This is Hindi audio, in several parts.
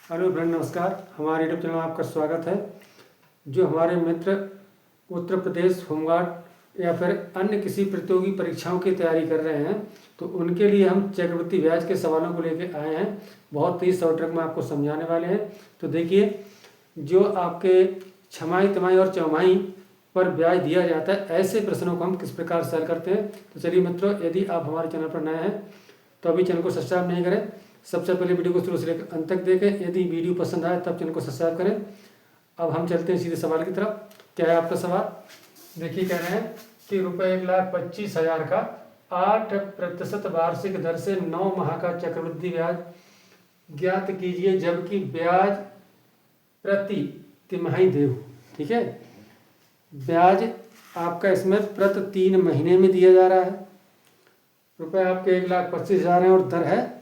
हेलो फ्रेंड, नमस्कार। हमारे यूट्यूब चैनल में आपका स्वागत है। जो हमारे मित्र उत्तर प्रदेश होमगार्ड या फिर अन्य किसी प्रतियोगी परीक्षाओं की तैयारी कर रहे हैं, तो उनके लिए हम चक्रवृद्धि ब्याज के सवालों को लेकर आए हैं। बहुत ही शॉर्ट ट्रिक में आपको समझाने वाले हैं। तो देखिए, जो आपके छमाही, तिमाही और चौमाही पर ब्याज दिया जाता है, ऐसे प्रश्नों को हम किस प्रकार से हल करते हैं। तो चलिए मित्रों, यदि आप हमारे चैनल पर नए हैं तो अभी चैनल को सब्सक्राइब नहीं करें। सबसे पहले वीडियो को शुरू से लेकर अंत तक देखें। यदि वीडियो पसंद आए तब चैनल को सब्सक्राइब करें। अब हम चलते हैं सीधे सवाल की तरफ। क्या है आपका सवाल? देखिए, कह रहे हैं कि ₹1,25,000 का 8% वार्षिक दर से 9 माह का चक्रवृद्धि ब्याज ज्ञात कीजिए, जबकि ब्याज प्रति तिमाही देय। ठीक है, ब्याज आपका इसमें प्रति 3 महीने में दिया जा रहा है। रुपये आपके 1,25,000 हैं और दर है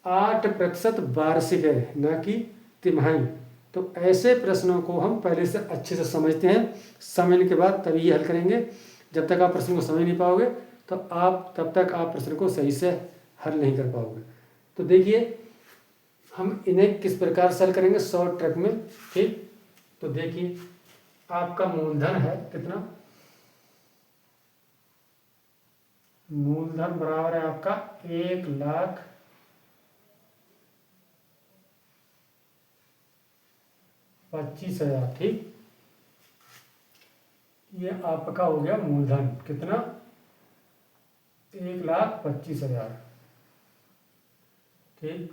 8% वार्षिक है, न कि तिमाही। तो ऐसे प्रश्नों को हम पहले से अच्छे से समझते हैं। समझने के बाद तभी ये हल करेंगे। जब तक आप प्रश्न को समझ नहीं पाओगे तो तब तक आप प्रश्न को सही से हल नहीं कर पाओगे। तो देखिए, हम इन्हें किस प्रकार से हल करेंगे शॉर्ट ट्रिक में। ठीक, तो देखिए, आपका मूलधन है कितना? मूलधन बराबर है आपका 1,25,000। ठीक, ये आपका हो गया मूलधन। कितना? 1,25,000। ठीक,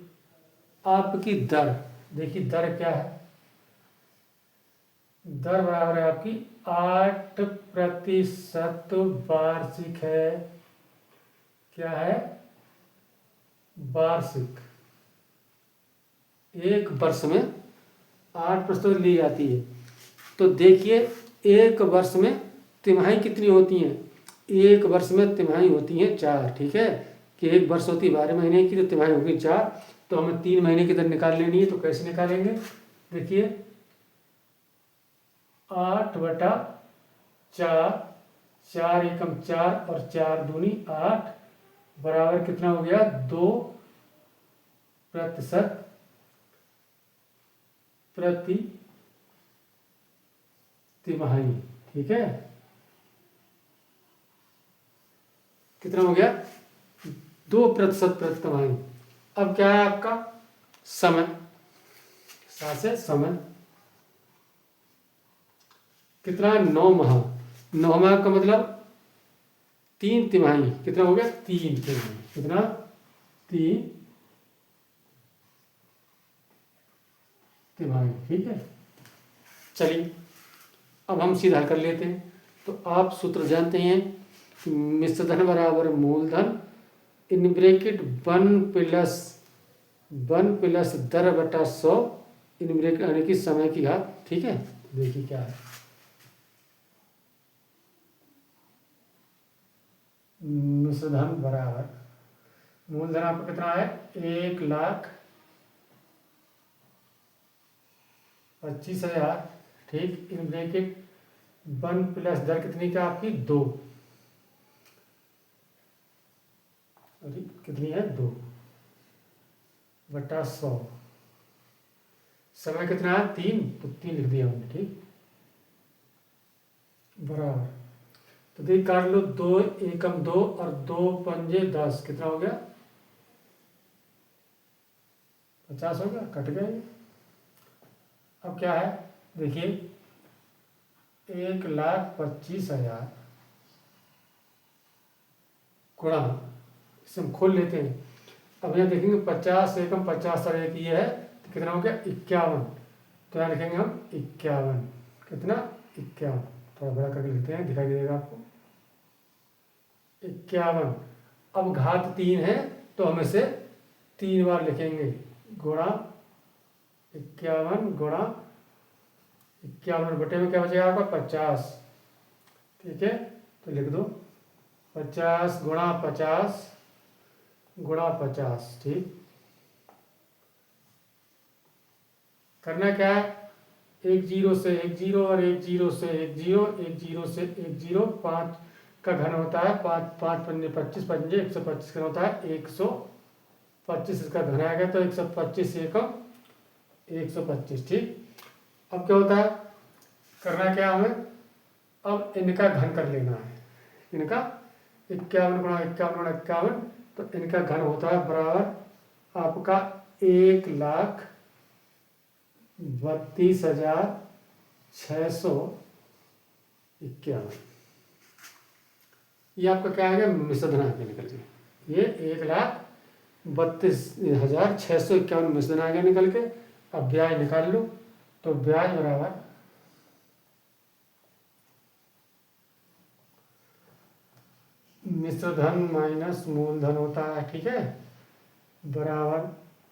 आपकी दर, देखिए दर क्या है? दर बराबर है आपकी 8% वार्षिक है। क्या है? वार्षिक। एक वर्ष में 8% ली जाती है। तो देखिए, एक वर्ष में तिमाही कितनी होती हैं? एक वर्ष में तिमाही होती हैं 4। ठीक है, कि एक वर्ष होती है 12 महीने की, तो तिमाही होगी 4। तो हमें 3 महीने की दर निकाल लेनी है। तो कैसे निकालेंगे? देखिए, 8/4, 4 एकम 4 और 4 दूनी 8 बराबर कितना हो गया? 2% प्रति तिमाही। ठीक है, कितना हो गया? 2% प्रति तिमाही। अब क्या है आपका समय? से समय कितना है? 9 माह। 9 माह का मतलब 3 तिमाही। कितना हो गया? 3 तिमाही। कितना? 3 तिमाही। ठीक है, चलिए अब हम सीधा कर लेते हैं। तो आप सूत्र जानते हैं, मिश्र धन बराबर मूलधन इन ब्रैकेट 1 + दर बटा 100 इन ब्रैकेट यानी कि समय की घात। ठीक है, देखिए क्या है। मिश्र धन बराबर मूलधन आपका कितना है? 1,25,000। ठीक, इन ब्रैकेट 1 + दर कितनी का आपकी? 2। कितनी है? 2 बटा 100। समय कितना है? 3, तो 3 लिख दिया हमने। ठीक, बराबर। तो देख काट लो, 2 एकम 2 और 2 पंजे 10। कितना हो गया? 50 हो गया, कट गया ये। अब क्या है? देखिए, 1,25,000 गुणा, इसे हम खोल लेते हैं। अब यहाँ देखेंगे 50 एकम 50 और 1 ये है, तो कितना हो गया? 51। तो यहाँ लिखेंगे हम 51। कितना? 51। थोड़ा बड़ा करके लिखते हैं, दिखाई देगा आपको। 51। अब घात 3 है तो हम इसे 3 बार लिखेंगे। गुणा 51 गुणा 51 बटे में क्या बचेगा आपका? 50। ठीक है, तो लिख दो 50 गुणा 50 गुणा 50। ठीक, करना क्या है? 1 0 से 1 0 और 1 0 से 1 0, 1 0 से 1 0। 5 का घन होता है 5, 5 पंजे 25, पंजे 125 का होता है 125। इसका घन आएगा तो 125 एकम 125, ठीक। अब क्या होता है, करना क्या हमें, अब इनका घन कर लेना है। इनका 51 गुणा 51 गुणा 51, तो इनका घन होता है बराबर आपका 1,32,651। ये आपका क्या आ गया, मिश्रधन आ गया निकल के। ये 1,32,651 मिश्रधन आ गया निकल के। अब ब्याज निकाल लो, तो ब्याज बराबर मिश्रधन माइनस मूलधन होता है, ठीक है, बराबर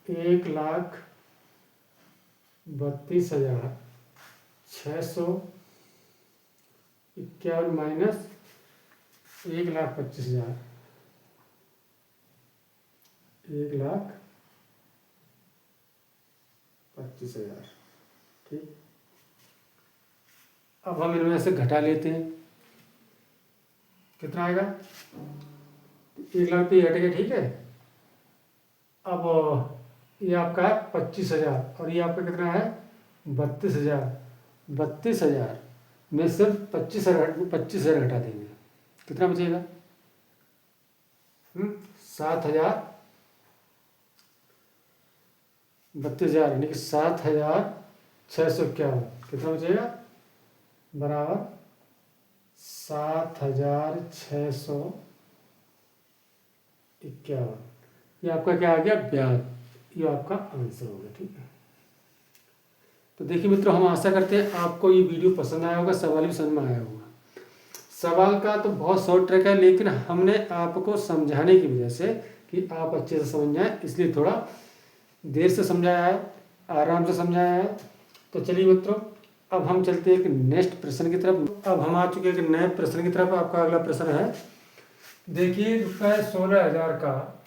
1,32,651 माइनस 1,25,000, 1,25,000, ठीक। अब हम इनमें से घटा लेते हैं, कितना आएगा, 1,00,000 पे हट गया, ठीक है। अब ये आपका है 25,000 और ये आपका कितना है 32,000। 32,000 में सिर्फ 25,000 घटा देंगे, कितना बचेगा, 7,000। 32,000 यानी कि 7,651, कितना बचेगा, बराबर 7,651। ये आपका क्या आ गया, ब्याज। ये आपका आंसर हो गया, ठीक है। तो देखिए मित्रों, हम आशा करते हैं आपको ये वीडियो पसंद आया होगा, सवाल भी समझ में आया होगा। सवाल का तो बहुत शॉर्ट ट्रिक है, लेकिन हमने आपको समझाने की वजह से कि आप अच्छे से समझ जाएं, इसलिए थोड़ा देर से समझाया है, आराम से समझाया है। तो चलिए मित्रों, अब हम चलते हैं एक नेक्स्ट प्रश्न की तरफ। अब हम आ चुके हैं एक नए प्रश्न की तरफ। आपका अगला प्रश्न है, देखिए ₹16,000 का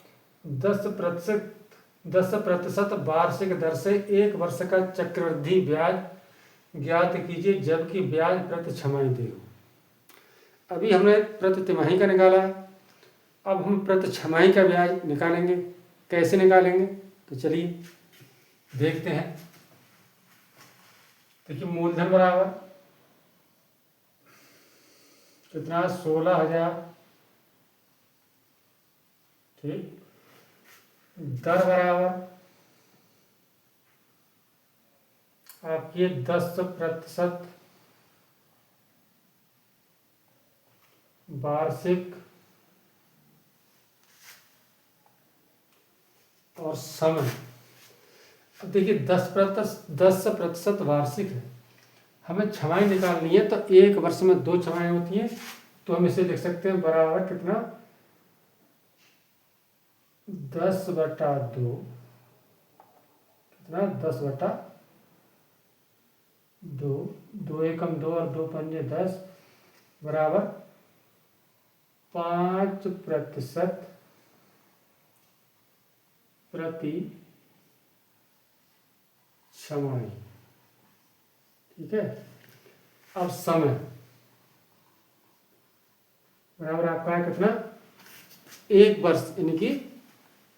10% वार्षिक दर से 1 वर्ष का चक्रवृद्धि ब्याज ज्ञात कीजिए, जबकि ब्याज प्रति छमाही दे हो। अभी हमने प्रति तिमाही का निकाला है, अब हम प्रति छमाही का ब्याज निकालेंगे। कैसे निकालेंगे, तो चलिए देखते हैं। देखिए मूलधन बराबर कितना, 16,000, ठीक। दर बराबर आपकी 10% वार्षिक और समय। अब देखिए 10% वार्षिक है, हमें छमाही निकालनी है, तो 1 वर्ष में 2 छमाही होती हैं, तो हम इसे लिख सकते हैं बराबर कितना, 10/2, कितना 10/2, 2 एकम 2 और 2 पंजे 10, बराबर 5% प्रति छमाही, ठीक है। अब समय बराबर आपका है कितना, 1 वर्ष यानी कि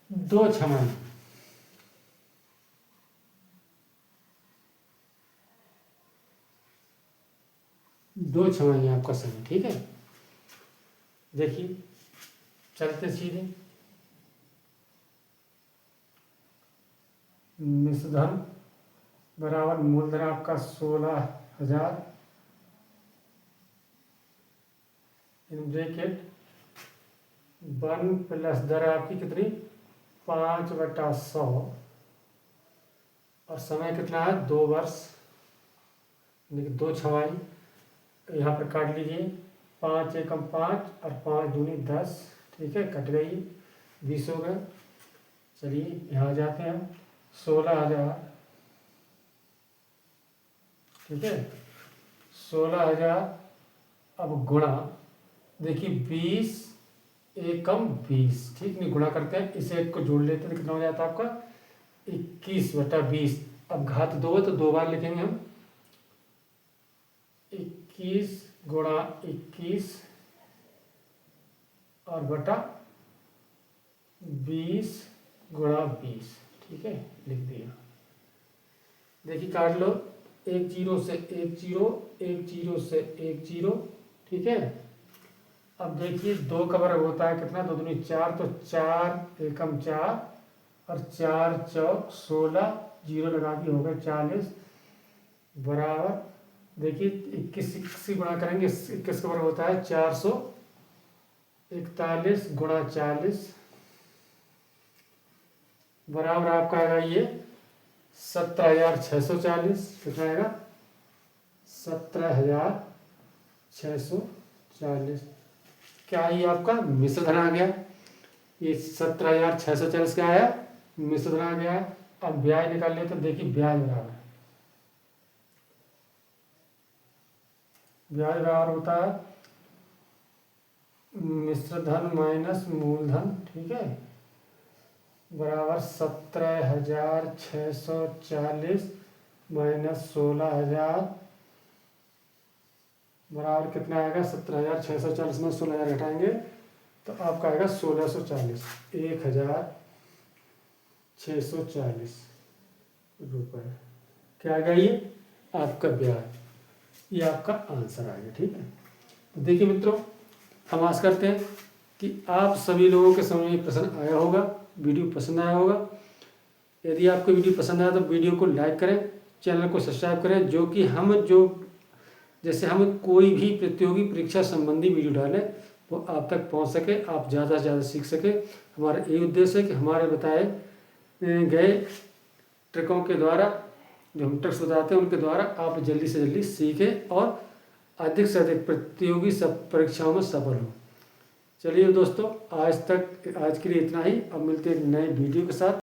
2 छमाही, दो छमाही आपका समय, ठीक है। देखिए चलते सीधे, मिश्रधन बराबर मूलधन आपका 16,000 इन ब्रैकेट 1 प्लस दर आपकी कितनी, 5/100 और समय कितना है, 2 वर्ष यानी कि 2 छमाही। यहाँ पर काट लीजिए, 5 एकम 5 और 5 दूनी 10, ठीक है, कट गई, 20 हो गए। चलिए यहाँ जाते हैं, 16,000, ठीक है, 16,000। अब गुणा, देखिए 20 एकम 20, ठीक, नहीं गुणा करते हैं, इसे एक को जोड़ लेते हैं, कितना हो जाता है आपका 21/20। अब घात 2 है तो 2 बार लिखेंगे हम, 21 गुणा 21 और बटा 20 गुणा 20, ठीक है, लिख दिया। देखिए काट लो, 1 0 से 1 0, 1 0 से 1 0, ठीक है। अब देखिए 2 का वर्ग होता है कितना, 2 दूनी 4, तो 4 एकम 4 और 4 चौक 16, 0 लगा के हो गए 40 बराबर। देखिए 21 से गुणा करेंगे, 21 का वर्ग होता है 441 गुणा 40 बराबर आपका आएगा ये 17,640। कितना आएगा, 17,640। क्या ये आपका मिश्र धन आ गया, ये 17,640 क्या आया, मिश्र धन आ गया। अब ब्याज निकाल ले तो देखिए ब्याज बराबर होता है मिश्र धन माइनस मूलधन, ठीक है, बराबर 17,640 माइनस 16,000 बराबर कितना आएगा, 17,640 में 16,000 घटाएंगे तो आपका आएगा 1,640, 1,640 रुपये। क्या आएगा ये आपका ब्याज, ये आपका आंसर आ गया, ठीक है। तो देखिए मित्रों, हम आशा करते हैं कि आप सभी लोगों के समझ में प्रश्न आया होगा, वीडियो पसंद आया होगा। यदि आपको वीडियो पसंद आया तो वीडियो को लाइक करें, चैनल को सब्सक्राइब करें, जो कि जैसे हम कोई भी प्रतियोगी परीक्षा संबंधी वीडियो डालें वो आप तक पहुंच सके, आप ज़्यादा से ज़्यादा सीख सके। हमारा यही उद्देश्य है कि हमारे बताए गए ट्रिकों के द्वारा, जो हम ट्रिक्स बताते हैं उनके द्वारा आप जल्दी से जल्दी सीखें और अधिक से अधिक प्रतियोगी परीक्षाओं में सफल हों। चलिए दोस्तों, आज के लिए इतना ही। अब मिलते हैं एक नए वीडियो के साथ।